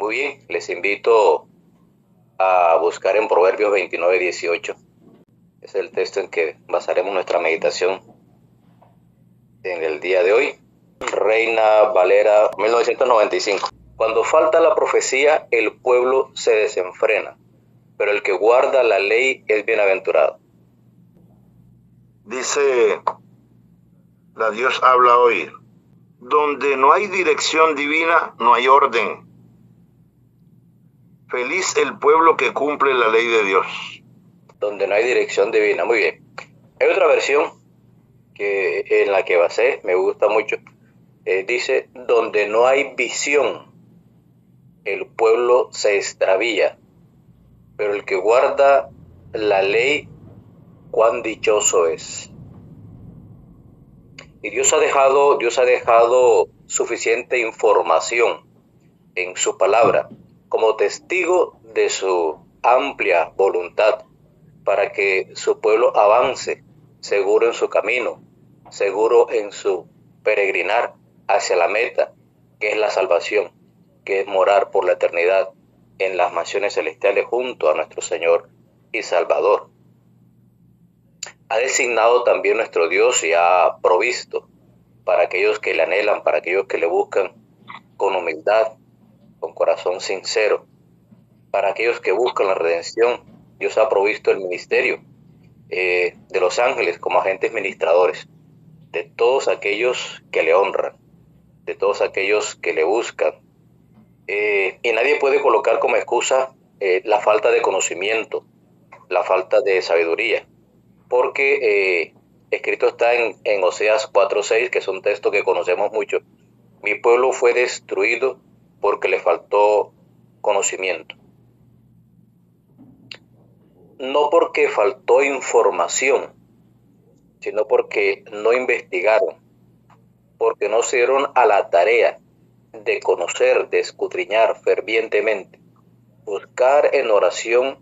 Muy bien, les invito a buscar en Proverbios 29:18. Es el texto en que basaremos nuestra meditación en el día de hoy. Reina Valera 1995. Cuando falta la profecía, el pueblo se desenfrena, pero el que guarda la ley es bienaventurado. Dice la Dios habla hoy: donde no hay dirección divina, no hay orden. Feliz el pueblo que cumple la ley de Dios. Donde no hay dirección divina. Muy bien. Hay otra versión en la que basé, me gusta mucho. Dice, donde no hay visión, el pueblo se extravía, pero el que guarda la ley, cuán dichoso es. Y Dios ha dejado suficiente información en su palabra como testigo de su amplia voluntad para que su pueblo avance seguro en su camino, seguro en su peregrinar hacia la meta, que es la salvación, que es morar por la eternidad en las mansiones celestiales junto a nuestro Señor y Salvador. Ha designado también nuestro Dios y ha provisto para aquellos que le anhelan, para aquellos que le buscan con humildad, con corazón sincero, para aquellos que buscan la redención. Dios ha provisto el ministerio de los ángeles como agentes ministradores, de todos aquellos que le honran, de todos aquellos que le buscan. Y nadie puede colocar como excusa la falta de conocimiento, la falta de sabiduría, porque escrito está en Oseas 4:6, que es un texto que conocemos mucho. Mi pueblo fue destruido porque le faltó conocimiento. No porque faltó información, sino porque no investigaron, porque no se dieron a la tarea de conocer, de escudriñar fervientemente, buscar en oración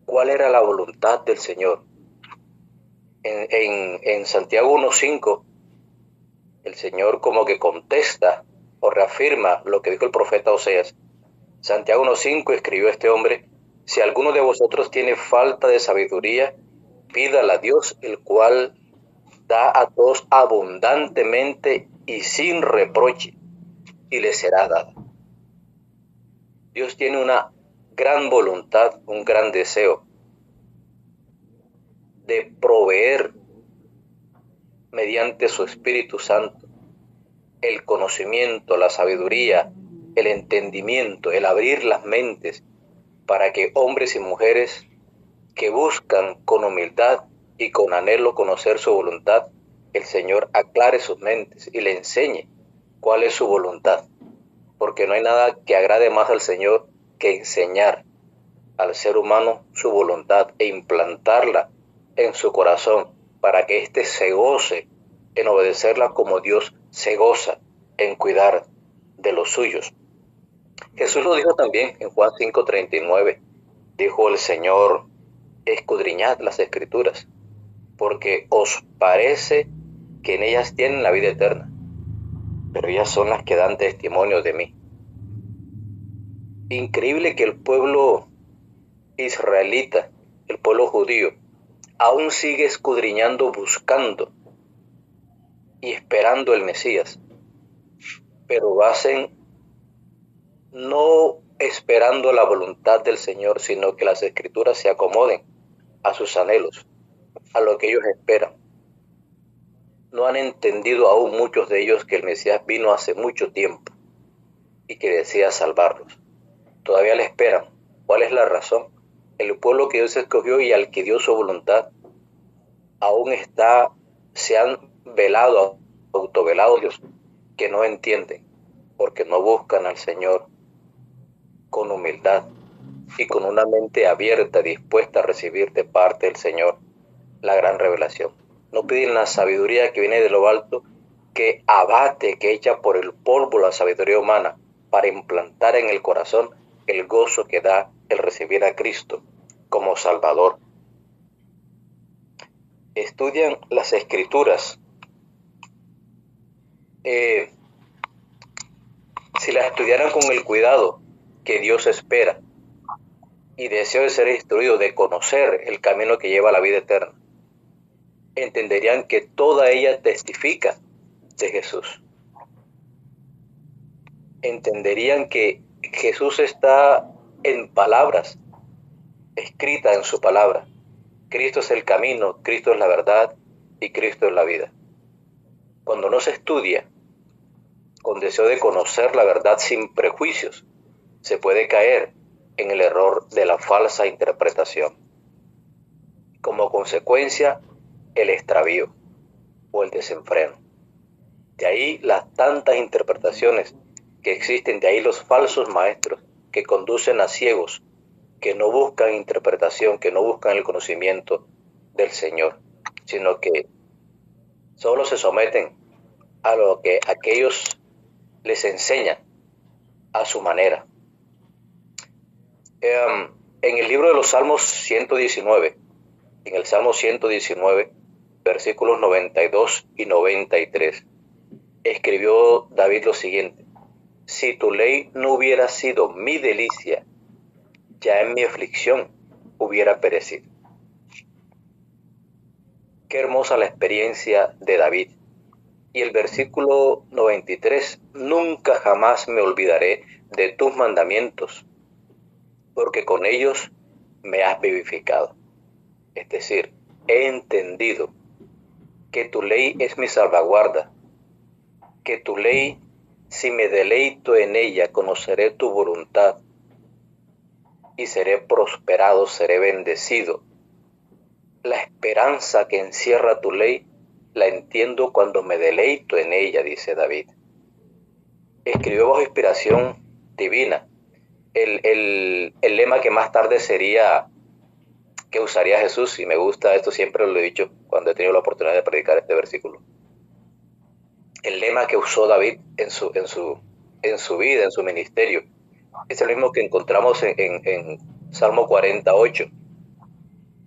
cuál era la voluntad del Señor. En Santiago 1:5, el Señor como que contesta o reafirma lo que dijo el profeta Oseas. Santiago 1:5 escribió este hombre: si alguno de vosotros tiene falta de sabiduría, pídala a Dios, el cual da a todos abundantemente y sin reproche, y le será dada. Dios tiene una gran voluntad, un gran deseo de proveer mediante su Espíritu Santo el conocimiento, la sabiduría, el entendimiento, el abrir las mentes para que hombres y mujeres que buscan con humildad y con anhelo conocer su voluntad, el Señor aclare sus mentes y le enseñe cuál es su voluntad. Porque no hay nada que agrade más al Señor que enseñar al ser humano su voluntad e implantarla en su corazón para que éste se goce en obedecerla como Dios se goza en cuidar de los suyos. Jesús lo dijo también en Juan 5:39. Dijo el Señor: escudriñad las Escrituras, porque os parece que en ellas tienen la vida eterna, pero ellas son las que dan testimonio de mí. Increíble que el pueblo israelita, el pueblo judío, aún sigue escudriñando, buscando y esperando el Mesías, pero lo hacen no esperando la voluntad del Señor, sino que las Escrituras se acomoden a sus anhelos, a lo que ellos esperan. No han entendido aún muchos de ellos que el Mesías vino hace mucho tiempo y que desea salvarlos. Todavía le esperan. ¿Cuál es la razón? El pueblo que Dios escogió y al que dio su voluntad aún se han velado, autovelado Dios, que no entienden, porque no buscan al Señor con humildad y con una mente abierta, dispuesta a recibir de parte del Señor la gran revelación. No piden la sabiduría que viene de lo alto, que abate, que echa por el polvo la sabiduría humana, para implantar en el corazón el gozo que da el recibir a Cristo como Salvador. Estudian las Escrituras. Si las estudiaran con el cuidado que Dios espera y deseo de ser instruido, de conocer el camino que lleva a la vida eterna, entenderían que toda ella testifica de Jesús. Entenderían que Jesús está en palabras, escrita en su palabra. Cristo es el camino, Cristo es la verdad y Cristo es la vida. Cuando no se estudia con deseo de conocer la verdad sin prejuicios, se puede caer en el error de la falsa interpretación. Como consecuencia, el extravío o el desenfreno. De ahí las tantas interpretaciones que existen, de ahí los falsos maestros que conducen a ciegos, que no buscan interpretación, que no buscan el conocimiento del Señor, sino que solo se someten a lo que aquellos les enseñan a su manera. En el libro de los Salmos 119, en el Salmo 119, versículos 92 y 93, escribió David lo siguiente: si tu ley no hubiera sido mi delicia, ya en mi aflicción hubiera perecido. Qué hermosa la experiencia de David. Y el versículo 93, nunca jamás me olvidaré de tus mandamientos, porque con ellos me has vivificado. Es decir, he entendido que tu ley es mi salvaguarda, que tu ley, si me deleito en ella, conoceré tu voluntad y seré prosperado, seré bendecido. La esperanza que encierra tu ley la entiendo cuando me deleito en ella, dice David. Escribió bajo inspiración divina. El lema que más tarde sería, que usaría Jesús, y me gusta esto, siempre lo he dicho cuando he tenido la oportunidad de predicar este versículo. El lema que usó David en su vida, en su ministerio, es el mismo que encontramos en Salmo 48.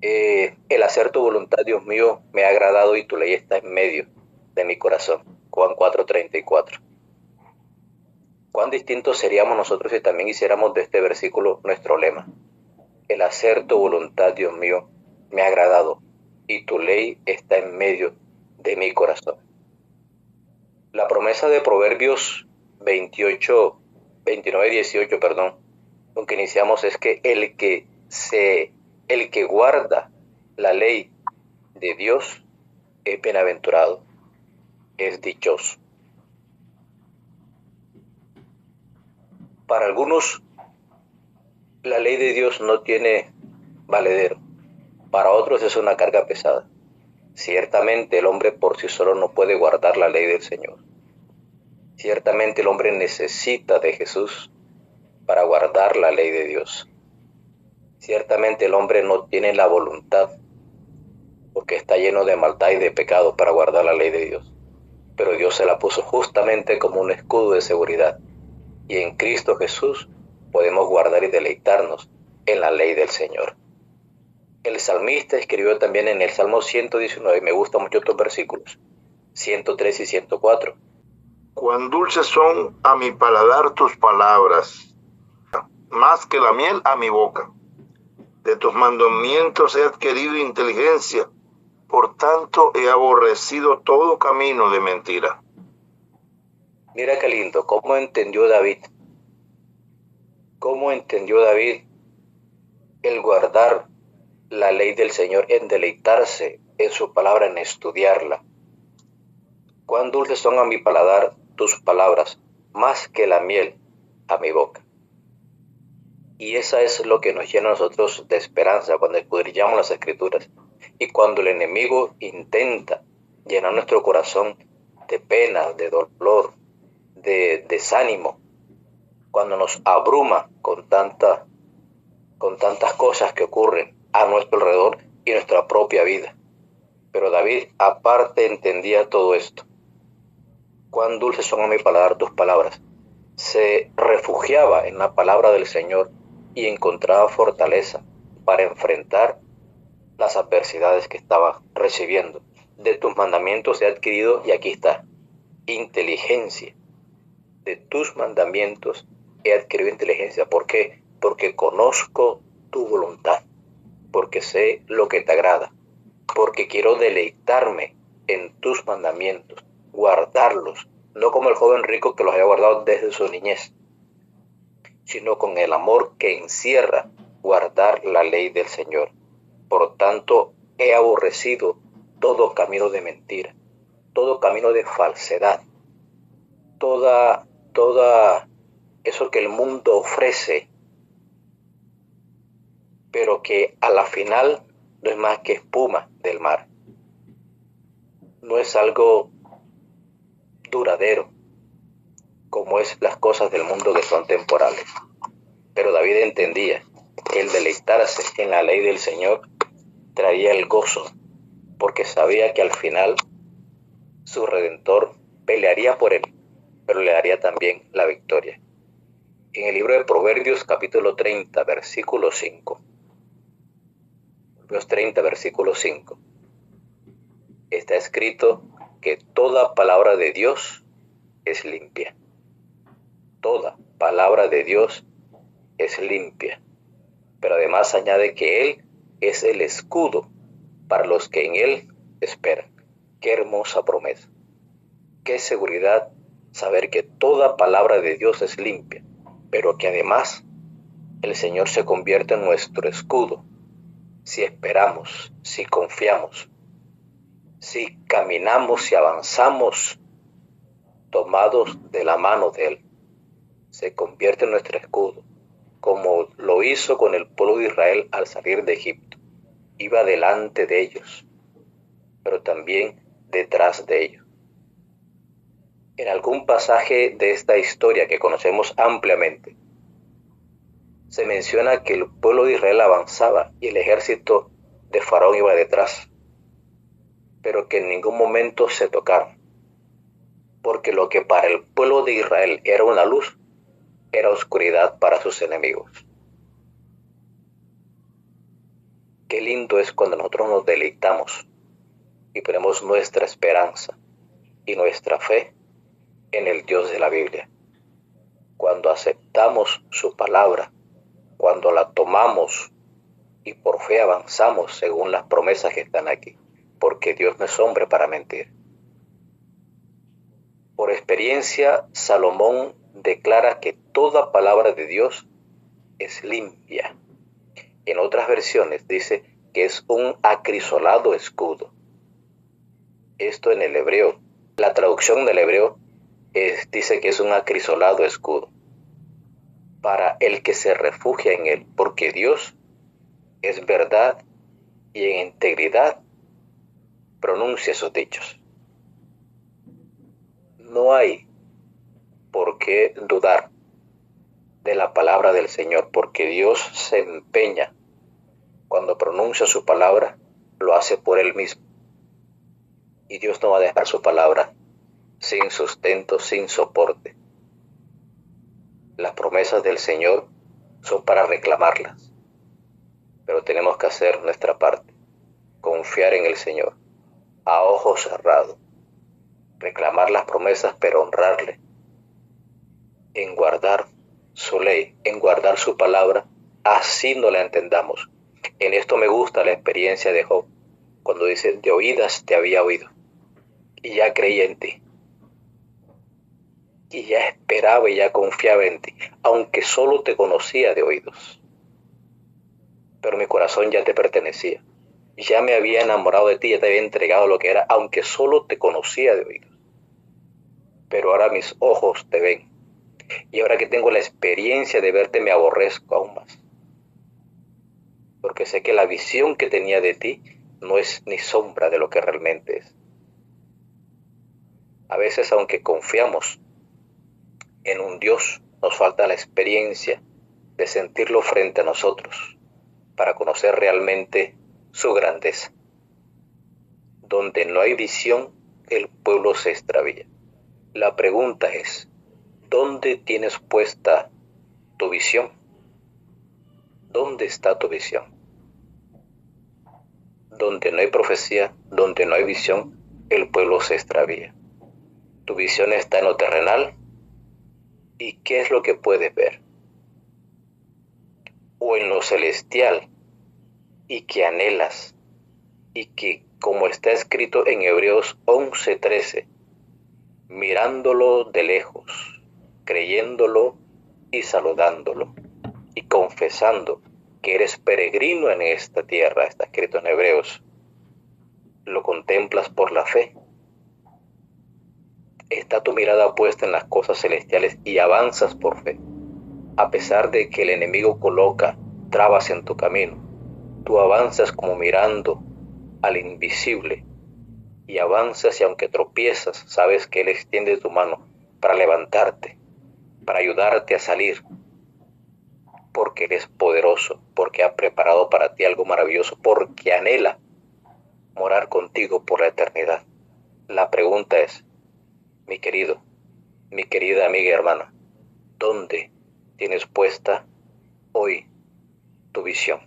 El hacer tu voluntad, Dios mío, me ha agradado y tu ley está en medio de mi corazón. Juan 4:34. Cuán distintos seríamos nosotros si también hiciéramos de este versículo nuestro lema. El hacer tu voluntad, Dios mío, me ha agradado y tu ley está en medio de mi corazón. La promesa de Proverbios 29:18, con que iniciamos, es que el que guarda la ley de Dios es bienaventurado, es dichoso. Para algunos, la ley de Dios no tiene valedero. Para otros es una carga pesada. Ciertamente el hombre por sí solo no puede guardar la ley del Señor. Ciertamente el hombre necesita de Jesús para guardar la ley de Dios. Ciertamente el hombre no tiene la voluntad, porque está lleno de maldad y de pecado, para guardar la ley de Dios. Pero Dios se la puso justamente como un escudo de seguridad. Y en Cristo Jesús podemos guardar y deleitarnos en la ley del Señor. El salmista escribió también en el Salmo 119, y me gustan mucho estos versículos, 103 y 104. Cuán dulces son a mi paladar tus palabras, más que la miel a mi boca. De tus mandamientos he adquirido inteligencia, por tanto he aborrecido todo camino de mentira. Mira qué lindo, cómo entendió David. Cómo entendió David el guardar la ley del Señor, en deleitarse en su palabra, en estudiarla. Cuán dulces son a mi paladar tus palabras, más que la miel a mi boca. Y esa es lo que nos llena a nosotros de esperanza cuando escudriñamos las Escrituras. Y cuando el enemigo intenta llenar nuestro corazón de pena, de dolor, de desánimo, cuando nos abruma con tantas cosas que ocurren a nuestro alrededor y nuestra propia vida. Pero David aparte entendía todo esto. Cuán dulces son a mi paladar tus palabras. Se refugiaba en la palabra del Señor y encontraba fortaleza para enfrentar las adversidades que estaba recibiendo. De tus mandamientos he adquirido, y aquí está, inteligencia. De tus mandamientos he adquirido inteligencia. ¿Por qué? Porque conozco tu voluntad, porque sé lo que te agrada, porque quiero deleitarme en tus mandamientos, guardarlos, no como el joven rico que los había guardado desde su niñez, sino con el amor que encierra guardar la ley del Señor. Por tanto, he aborrecido todo camino de mentira, todo camino de falsedad, toda eso que el mundo ofrece, pero que a la final no es más que espuma del mar. No es algo duradero, como es las cosas del mundo que son temporales. Pero David entendía que el deleitarse en la ley del Señor traía el gozo, porque sabía que al final su Redentor pelearía por él, pero le daría también la victoria. En el libro de Proverbios, capítulo 30, versículo 5. Proverbios 30, versículo 5. Está escrito que toda palabra de Dios es limpia. Toda palabra de Dios es limpia. Pero además añade que Él es el escudo para los que en Él esperan. Qué hermosa promesa. Qué seguridad saber que toda palabra de Dios es limpia, pero que además el Señor se convierte en nuestro escudo si esperamos, si confiamos, si caminamos y avanzamos tomados de la mano de Él. Se convierte en nuestro escudo, como lo hizo con el pueblo de Israel al salir de Egipto. Iba delante de ellos, pero también detrás de ellos. En algún pasaje de esta historia que conocemos ampliamente, se menciona que el pueblo de Israel avanzaba y el ejército de Faraón iba detrás, pero que en ningún momento se tocaron, porque lo que para el pueblo de Israel era una luz, era oscuridad para sus enemigos. Qué lindo es cuando nosotros nos deleitamos y ponemos nuestra esperanza y nuestra fe en el Dios de la Biblia. Cuando aceptamos su palabra, cuando la tomamos y por fe avanzamos según las promesas que están aquí, porque Dios no es hombre para mentir. Por experiencia, Salomón declara que toda palabra de Dios es limpia. En otras versiones dice que es un acrisolado escudo. Esto en el hebreo, la traducción del hebreo dice que es un acrisolado escudo para el que se refugia en él, porque Dios es verdad y en integridad pronuncia sus dichos. No hay por qué dudar de la palabra del Señor, porque Dios se empeña cuando pronuncia su palabra, lo hace por Él mismo. Y Dios no va a dejar su palabra sin sustento, sin soporte. Las promesas del Señor son para reclamarlas, pero tenemos que hacer nuestra parte, confiar en el Señor, a ojos cerrados, reclamar las promesas, pero honrarle, en guardar su ley, en guardar su palabra, así no la entendamos. En esto me gusta la experiencia de Job, cuando dice, de oídas te había oído, y ya creía en ti, y ya esperaba y ya confiaba en ti, aunque solo te conocía de oídos. Pero mi corazón ya te pertenecía, ya me había enamorado de ti, ya te había entregado lo que era, aunque solo te conocía de oídos. Pero ahora mis ojos te ven, y ahora que tengo la experiencia de verte me aborrezco aún más, porque sé que la visión que tenía de ti no es ni sombra de lo que realmente es. A veces, aunque confiamos en un Dios, nos falta la experiencia de sentirlo frente a nosotros para conocer realmente su grandeza. Donde no hay visión, el pueblo se extravía. La pregunta es, ¿dónde tienes puesta tu visión? ¿Dónde está tu visión? Donde no hay profecía, donde no hay visión, el pueblo se extravía. ¿Tu visión está en lo terrenal? ¿Y qué es lo que puedes ver? O en lo celestial, y que anhelas, y que, como está escrito en Hebreos 11:13, mirándolo de lejos, creyéndolo y saludándolo, y confesando que eres peregrino en esta tierra, está escrito en Hebreos, lo contemplas por la fe. Está tu mirada puesta en las cosas celestiales y avanzas por fe. A pesar de que el enemigo coloca trabas en tu camino, tú avanzas como mirando al invisible y avanzas, y aunque tropiezas, sabes que Él extiende tu mano para levantarte, para ayudarte a salir, porque Él es poderoso, porque ha preparado para ti algo maravilloso, porque anhela morar contigo por la eternidad. La pregunta es, mi querido, mi querida amiga y hermana, ¿dónde tienes puesta hoy tu visión?